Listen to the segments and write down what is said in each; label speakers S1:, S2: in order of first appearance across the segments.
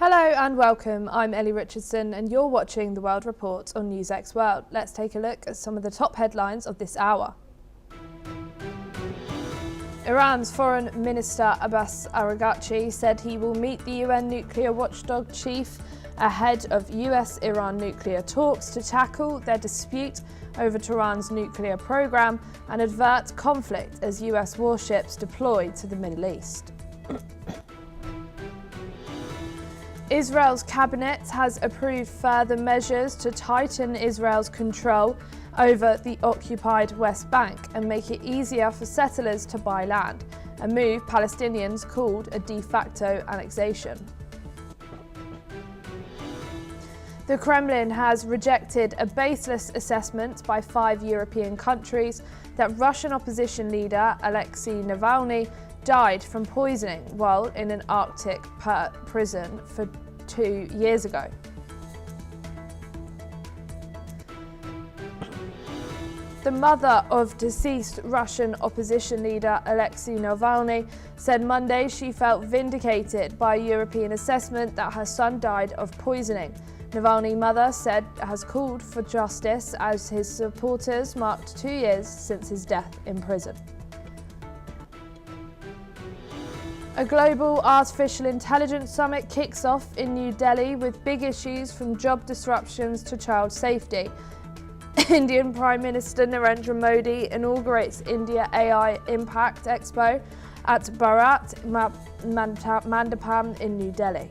S1: Hello and welcome, I'm Ellie Richardson and you're watching The World Report on NewsX World. Let's take a look at some of the top headlines of this hour. Iran's Foreign Minister Abbas Araghchi said he will meet the UN nuclear watchdog chief ahead of US-Iran nuclear talks to tackle their dispute over Tehran's nuclear program and avert conflict as US warships deploy to the Middle East. Israel's cabinet has approved further measures to tighten Israel's control over the occupied West Bank and make it easier for settlers to buy land, a move Palestinians called a de facto annexation. The Kremlin has rejected a baseless assessment by 5 European countries that Russian opposition leader Alexei Navalny died from poisoning while in an Arctic prison for 2 years ago. The mother of deceased Russian opposition leader Alexei Navalny said Monday she felt vindicated by a European assessment that her son died of poisoning. Navalny's mother said has called for justice as his supporters marked 2 years since his death in prison. A global artificial intelligence summit kicks off in New Delhi with big issues from job disruptions to child safety. Indian Prime Minister Narendra Modi inaugurates India AI Impact Expo at Bharat Mandapam in New Delhi.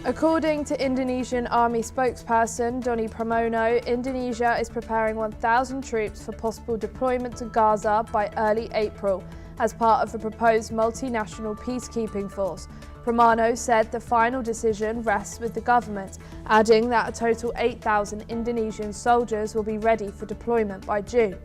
S1: According to Indonesian Army spokesperson Doni Pramono, Indonesia is preparing 1,000 troops for possible deployment to Gaza by early April as part of a proposed multinational peacekeeping force. Pramono said the final decision rests with the government, adding that a total 8,000 Indonesian soldiers will be ready for deployment by June.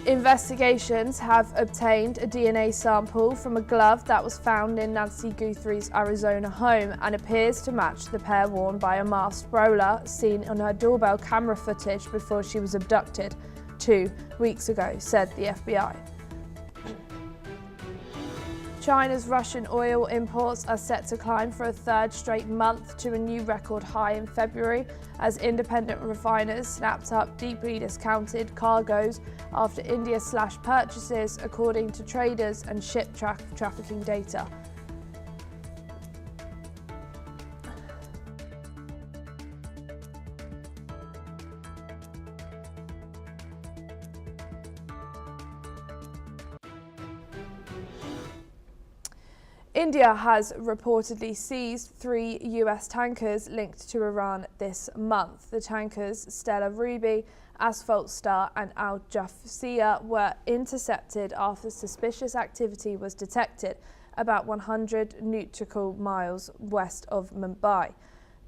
S1: Investigations have obtained a DNA sample from a glove that was found in Nancy Guthrie's Arizona home and appears to match the pair worn by a masked bowler seen on her doorbell camera footage before she was abducted 2 weeks ago, said the FBI. China's Russian oil imports are set to climb for a third straight month to a new record high in February as independent refiners snapped up deeply discounted cargoes after India slashed purchases, according to traders and ship trafficking data. India has reportedly seized 3 US tankers linked to Iran this month. The tankers Stella Ruby, Asphalt Star and Al Jafia were intercepted after suspicious activity was detected about 100 nautical miles west of Mumbai.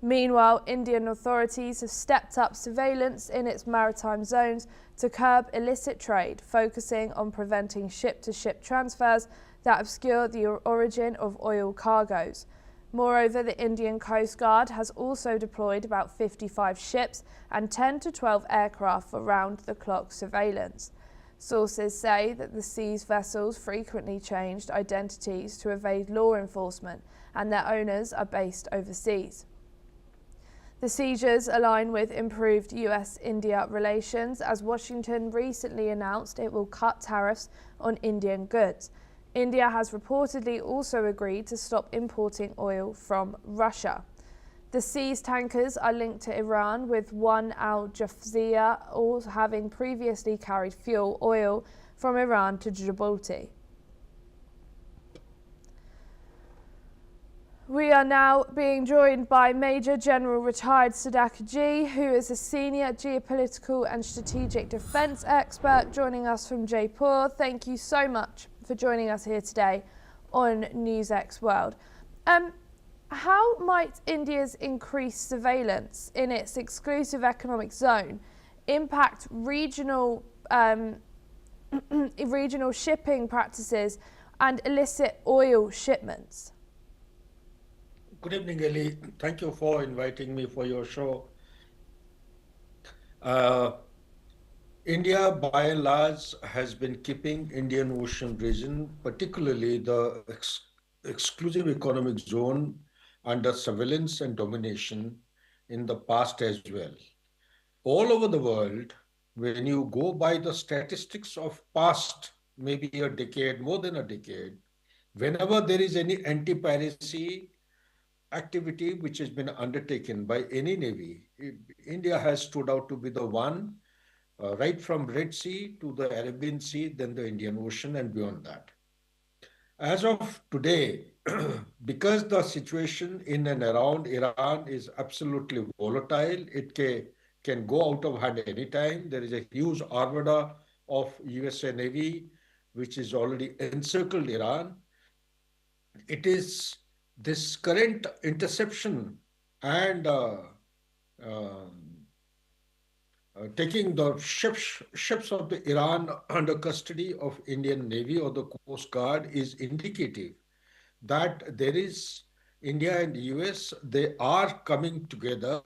S1: Meanwhile, Indian authorities have stepped up surveillance in its maritime zones to curb illicit trade, focusing on preventing ship-to-ship transfers that obscure the origin of oil cargoes. Moreover, the Indian Coast Guard has also deployed about 55 ships and 10 to 12 aircraft for round-the-clock surveillance. Sources say that the seized vessels frequently changed identities to evade law enforcement, and their owners are based overseas. The seizures align with improved US-India relations as Washington recently announced it will cut tariffs on Indian goods. India has reportedly also agreed to stop importing oil from Russia. The seized tankers are linked to Iran, with one Al Jafia also having previously carried fuel oil from Iran to Djibouti. We are now being joined by Major General retired Sadaka, who is a senior geopolitical and strategic defence expert, joining us from Jaipur. Thank you so much for joining us here today on NewsX World. How might India's increased surveillance in its exclusive economic zone impact regional shipping practices and illicit oil shipments?
S2: Good evening, Ellie. Thank you for inviting me for your show. India, by and large, has been keeping Indian Ocean region, particularly the exclusive economic zone, under surveillance and domination in the past as well. All over the world, when you go by the statistics of past, maybe a decade, more than a decade, whenever there is any anti-piracy activity which has been undertaken by any navy, India has stood out to be the one, right from Red Sea to the Arabian Sea, then the Indian Ocean and beyond that. As of today, because the situation in and around Iran is absolutely volatile, can go out of hand anytime. There is a huge armada of USA Navy, which is already encircled Iran. It is this current interception and um, taking the ships of the Iran under custody of Indian Navy or the Coast Guard is indicative that there is India and the US, they are coming together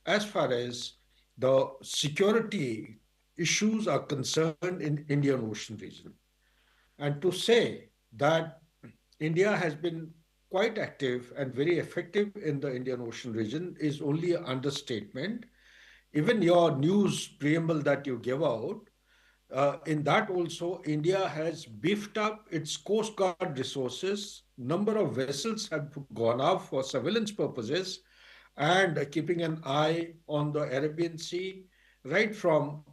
S2: as far as the security issues are concerned in Indian Ocean region. And to say that India has been quite active and very effective in the Indian Ocean region is only an understatement. Even your news preamble that you gave out, in that also, India has beefed up its Coast Guard resources. Number of vessels have gone up for surveillance purposes and keeping an eye on the Arabian Sea, right from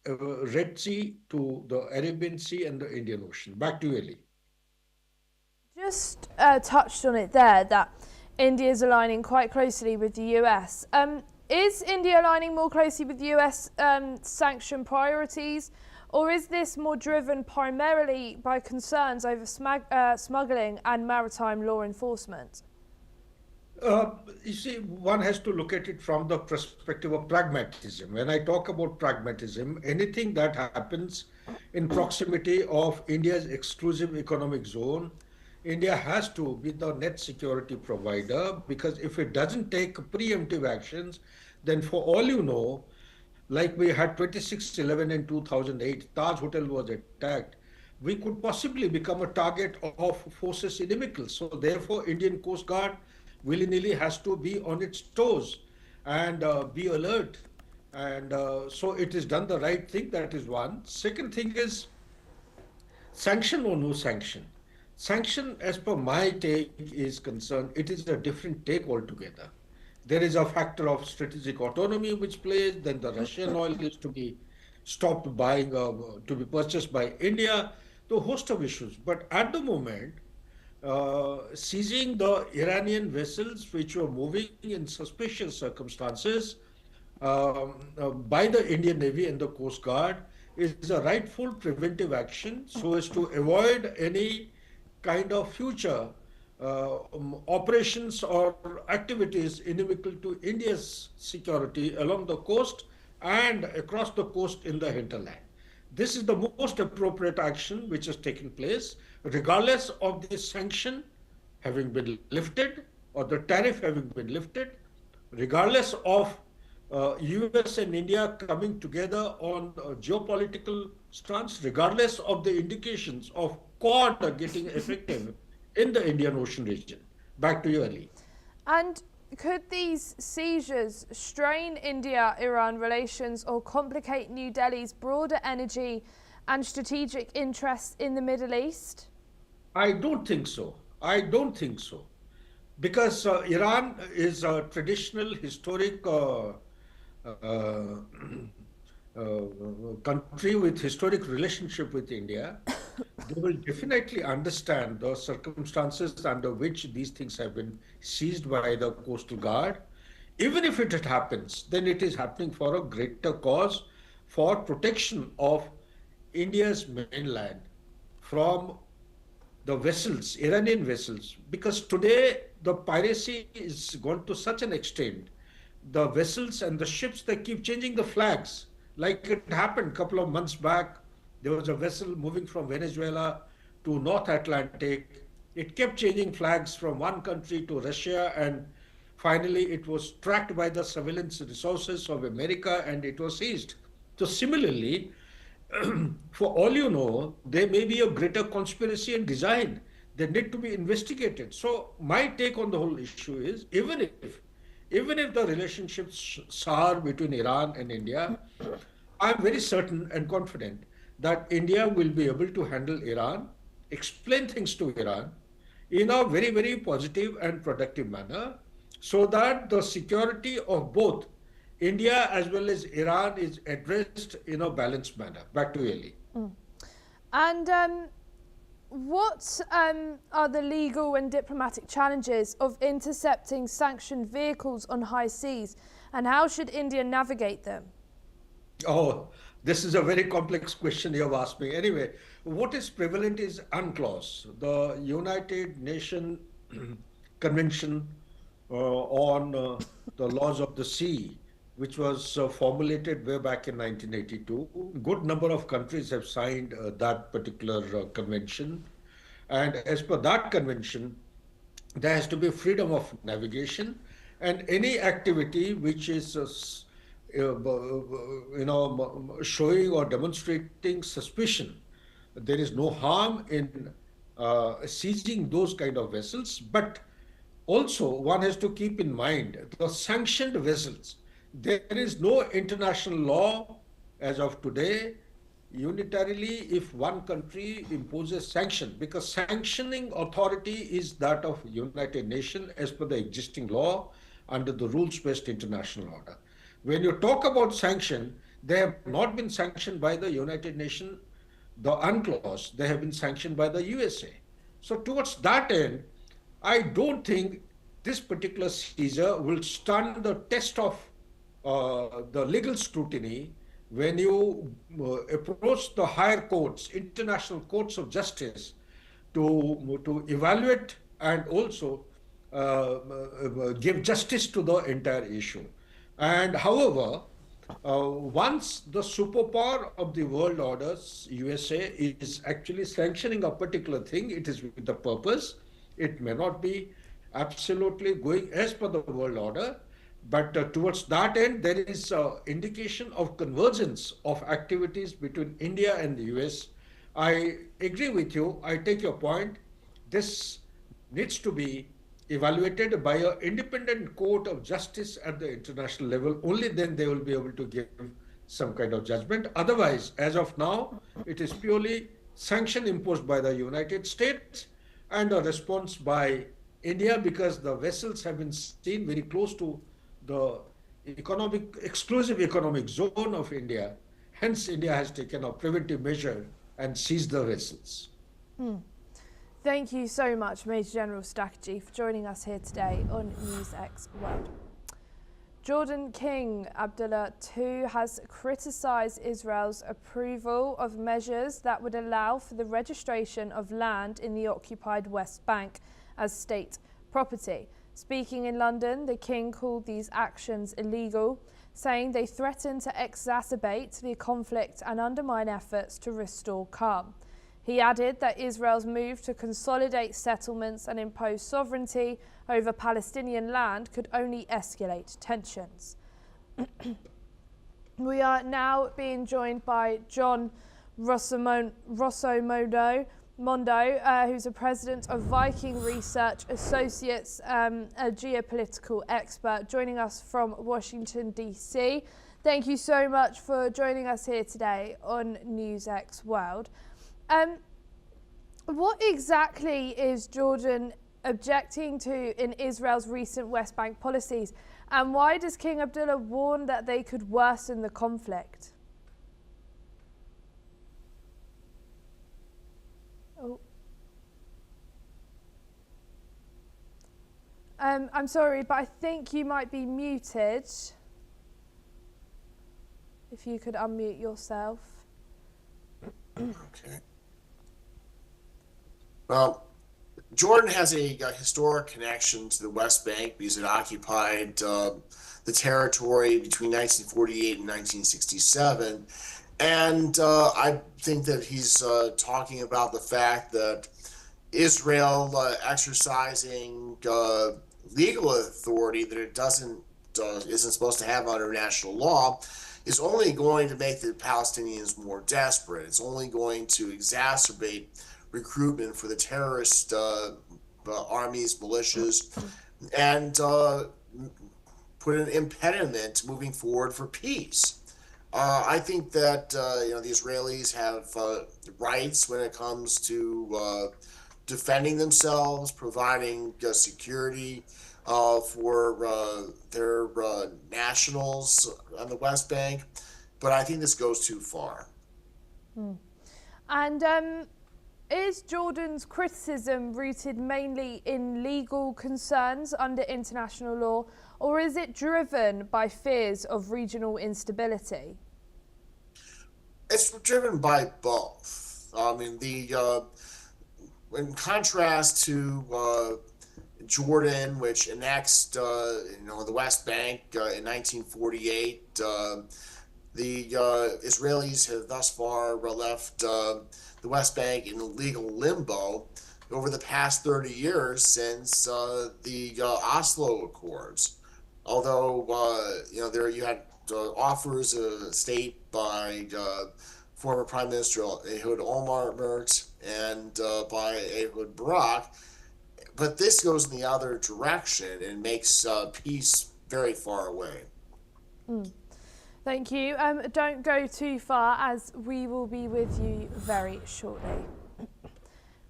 S2: Red Sea to the Arabian Sea and the Indian Ocean. Back to you, Ali.
S1: Just touched on it there that India is aligning quite closely with the US. Is India aligning more closely with US sanction priorities, or is this more driven primarily by concerns over smuggling and maritime law enforcement?
S2: You see, one has to look at it from the perspective of pragmatism. When I talk about pragmatism, anything that happens in proximity of India's exclusive economic zone, India has to be the net security provider, because if it doesn't take preemptive actions, then for all you know, like we had 26/11 in 2008, Taj Hotel was attacked, we could possibly become a target of forces inimical. So therefore, Indian Coast Guard willy-nilly has to be on its toes and be alert. And so it is done the right thing. That is one. Second thing is sanction or no sanction. Sanction, as per my take is concerned, it is a different take altogether. There is a factor of strategic autonomy which plays, then the Russian oil is to be stopped buying, to be purchased by India, the host of issues. But at the moment, seizing the Iranian vessels which were moving in suspicious circumstances by the Indian Navy and the Coast Guard is a rightful preventive action so as to avoid any kind of future operations or activities inimical to India's security along the coast and across the coast in the hinterland. This is the most appropriate action which has taken place, regardless of the sanction having been lifted or the tariff having been lifted, regardless of US and India coming together on a geopolitical stance, regardless of the indications of Quad getting effective in the Indian Ocean region. Back to you, Ali.
S1: And could these seizures strain India-Iran relations or complicate New Delhi's broader energy and strategic interests in the Middle East?
S2: I don't think so. I don't think so. Because Iran is a traditional, historic uh, country with historic relationship with India. They will definitely understand the circumstances under which these things have been seized by the Coastal Guard. Even if it happens, then it is happening for a greater cause for protection of India's mainland from the vessels, Iranian vessels, because today the piracy is gone to such an extent. The vessels and the ships, they keep changing the flags. Like it happened a couple of months back, there was a vessel moving from Venezuela to North Atlantic. It kept changing flags from one country to Russia, and finally it was tracked by the surveillance resources of America and it was seized. So similarly, For all you know, there may be a greater conspiracy and design that need to be investigated. So my take on the whole issue is, even if the relationships sour between Iran and India, I'm very certain and confident that India will be able to handle Iran, explain things to Iran in a very, very positive and productive manner, so that the security of both India as well as Iran is addressed in a balanced manner. Back to Eli.
S1: And what are the legal and diplomatic challenges of intercepting sanctioned vehicles on high seas, and how should India navigate them?
S2: Oh, this is a very complex question you have asked me. Anyway, what is prevalent is UNCLOS, the United Nations Convention on the Laws of the Sea, which was formulated way back in 1982. Good number of countries have signed that particular convention. And as per that convention, there has to be freedom of navigation, and any activity which is showing or demonstrating suspicion, there is no harm in seizing those kind of vessels. But also one has to keep in mind the sanctioned vessels. There is no international law as of today unitarily if one country imposes sanction, because sanctioning authority is that of United Nations as per the existing law under the rules-based international order. When you talk about sanction, they have not been sanctioned by the United Nations, the UNCLOS, they have been sanctioned by the USA. So towards that end, I don't think this particular seizure will stand the test of the legal scrutiny when you approach the higher courts, international courts of justice, to evaluate and also give justice to the entire issue. And however, once the superpower of the world orders, USA, is actually sanctioning a particular thing, it is with the purpose. It may not be absolutely going as per the world order, but towards that end, there is indication of convergence of activities between India and the US. I agree with you. I take your point. This needs to be evaluated by an independent court of justice at the international level. Only then they will be able to give some kind of judgment. Otherwise, as of now, it is purely sanction imposed by the United States and a response by India, because the vessels have been seen very close to the exclusive economic zone of India. Hence, India has taken a preventive measure and seized the vessels.
S1: Thank you so much, Major General Stakji, for joining us here today on NewsX World. Jordan King Abdullah II has criticised Israel's approval of measures that would allow for the registration of land in the occupied West Bank as state property. Speaking in London, the King called these actions illegal, saying they threaten to exacerbate the conflict and undermine efforts to restore calm. He added that Israel's move to consolidate settlements and impose sovereignty over Palestinian land could only escalate tensions. We are now being joined by John Rossomondo, who's a president of Viking Research Associates, a geopolitical expert, joining us from Washington, D.C. Thank you so much for joining us here today on NewsX World. What exactly is Jordan objecting to in Israel's recent West Bank policies, and why does King Abdullah warn that they could worsen the conflict? Oh. I'm sorry, but I think you might be muted. If you could unmute yourself.
S3: Okay. Well, Jordan has a historic connection to the West Bank because it occupied the territory between 1948 and 1967. And I think that he's talking about the fact that Israel exercising legal authority that it isn't supposed to have under national law is only going to make the Palestinians more desperate. It's only going to exacerbate recruitment for the terrorist armies, militias, and put an impediment to moving forward for peace. I think that the Israelis have rights when it comes to defending themselves, providing security for their nationals on the West Bank, but I think this goes too far.
S1: And is Jordan's criticism rooted mainly in legal concerns under international law, or is it driven by fears of regional instability?
S3: It's driven by both. I mean, in contrast to Jordan, which annexed the West Bank in 1948, the Israelis have thus far left the West Bank in legal limbo over the past 30 years since the Oslo Accords. Although there you had offers of state by former Prime Minister Ehud Olmert and by Ehud Barak, but this goes in the other direction and makes peace very far away.
S1: Thank you. Don't go too far, as we will be with you very shortly.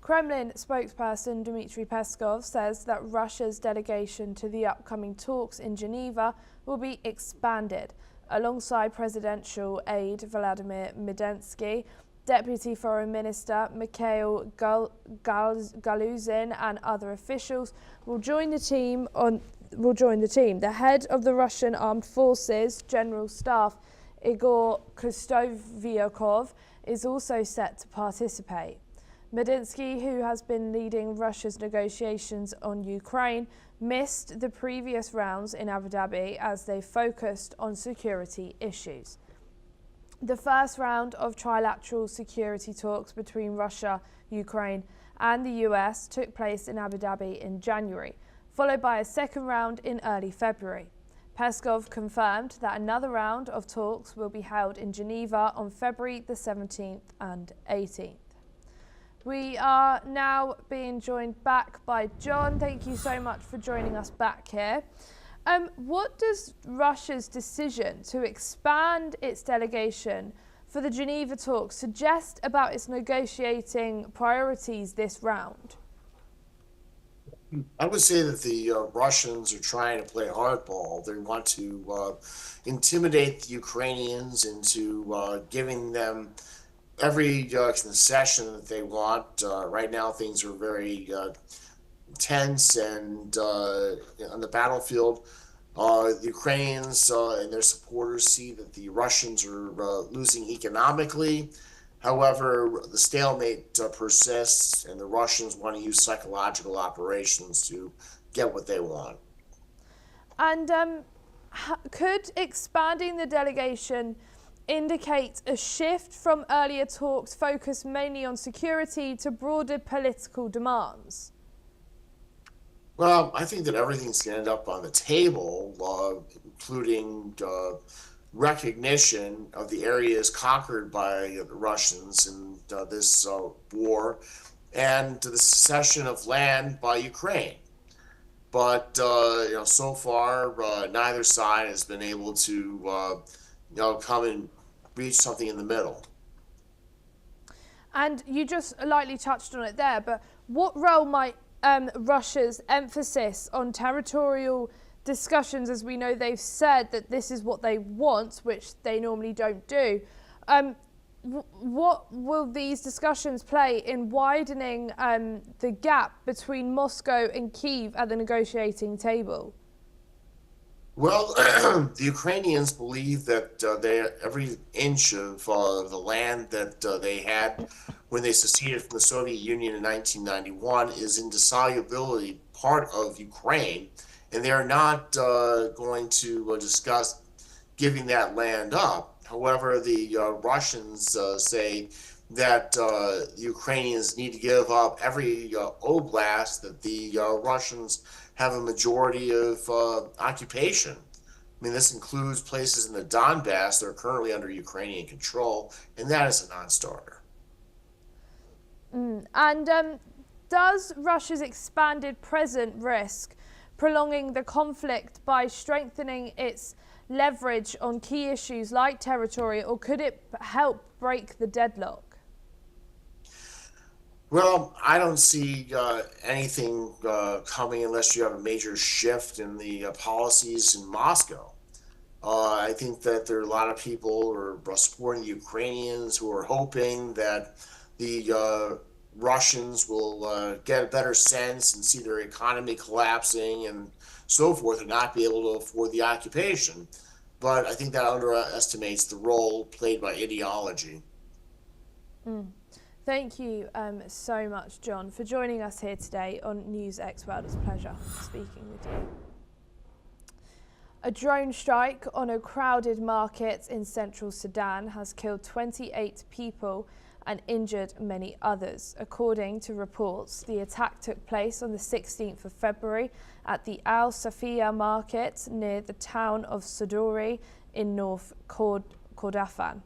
S1: Kremlin spokesperson Dmitry Peskov says that Russia's delegation to the upcoming talks in Geneva will be expanded. Alongside presidential aide Vladimir Medensky, Deputy Foreign Minister Mikhail Galuzin and other officials will join the team. The head of the Russian Armed Forces General Staff, Igor Kostovyakov, is also set to participate. Medinsky, who has been leading Russia's negotiations on Ukraine, missed the previous rounds in Abu Dhabi as they focused on security issues. The first round of trilateral security talks between Russia, Ukraine, and the US took place in Abu Dhabi in January, followed by a second round in early February. Peskov confirmed that another round of talks will be held in Geneva on February the 17th and 18th. We are now being joined back by John. Thank you so much for joining us back here. What does Russia's decision to expand its delegation for the Geneva talks suggest about its negotiating priorities this round?
S3: I would say that the Russians are trying to play hardball. They want to intimidate the Ukrainians into giving them every concession that they want. Right now, things are very tense, and on the battlefield, the Ukrainians and their supporters see that the Russians are losing economically. However, the stalemate persists, and the Russians want to use psychological operations to get what they want.
S1: And could expanding the delegation indicate a shift from earlier talks focused mainly on security to broader political demands?
S3: Well, I think that everything's going to end up on the table, including recognition of the areas conquered by the Russians in this war, and the cession of land by Ukraine. But so far, neither side has been able to come and reach something in the middle.
S1: And you just lightly touched on it there, but what role might Russia's emphasis on territorial discussions, as we know they've said that this is what they want, which they normally don't do, what will these discussions play in widening the gap between Moscow and Kyiv at the negotiating table?
S3: Well, the Ukrainians believe that every inch of the land that they had when they seceded from the Soviet Union in 1991 is indissolubly part of Ukraine, and they're not going to discuss giving that land up. However, the Russians say that the Ukrainians need to give up every oblast that the Russians have a majority of occupation. mean, this includes places in the Donbass that are currently under Ukrainian control, and that is a non-starter.
S1: And does Russia's expanded presence risk prolonging the conflict by strengthening its leverage on key issues like territory, or could it help break the deadlock?
S3: Well, I don't see anything coming unless you have a major shift in the policies in Moscow. I think that there are a lot of people who are supporting the Ukrainians who are hoping that the Russians will get a better sense and see their economy collapsing and so forth and not be able to afford the occupation. But I think that underestimates the role played by ideology.
S1: Thank you so much, John, for joining us here today on NewsX World. It's a pleasure speaking with you. A drone strike on a crowded market in central Sudan has killed 28 people and injured many others. According to reports, the attack took place on the 16th of February at the Al Safiya market near the town of Sudori in North Kordofan.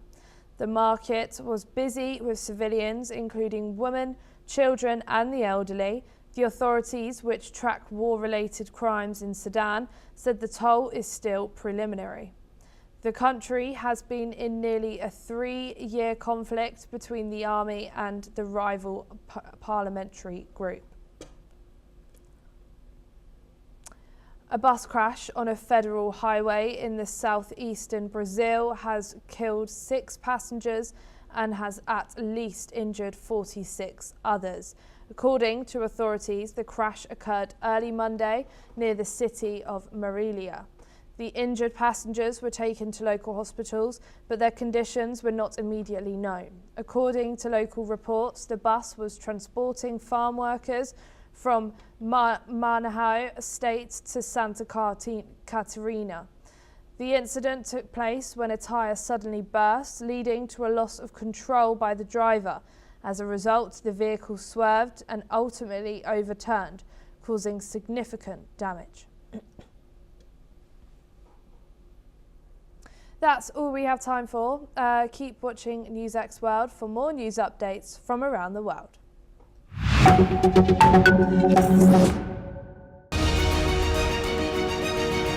S1: The market was busy with civilians, including women, children and the elderly. The authorities, which track war-related crimes in Sudan, said the toll is still preliminary. The country has been in nearly a 3-year conflict between the army and the rival parliamentary group. A bus crash on a federal highway in the southeastern Brazil has killed 6 passengers and has at least injured 46 others. According to authorities, the crash occurred early Monday near the city of Marília. The injured passengers were taken to local hospitals, but their conditions were not immediately known. According to local reports, the bus was transporting farm workers from Maranhão state to Santa Catarina. The incident took place when a tyre suddenly burst, leading to a loss of control by the driver. As a result, the vehicle swerved and ultimately overturned, causing significant damage. That's all we have time for. Keep watching NewsX World for more news updates from around the world.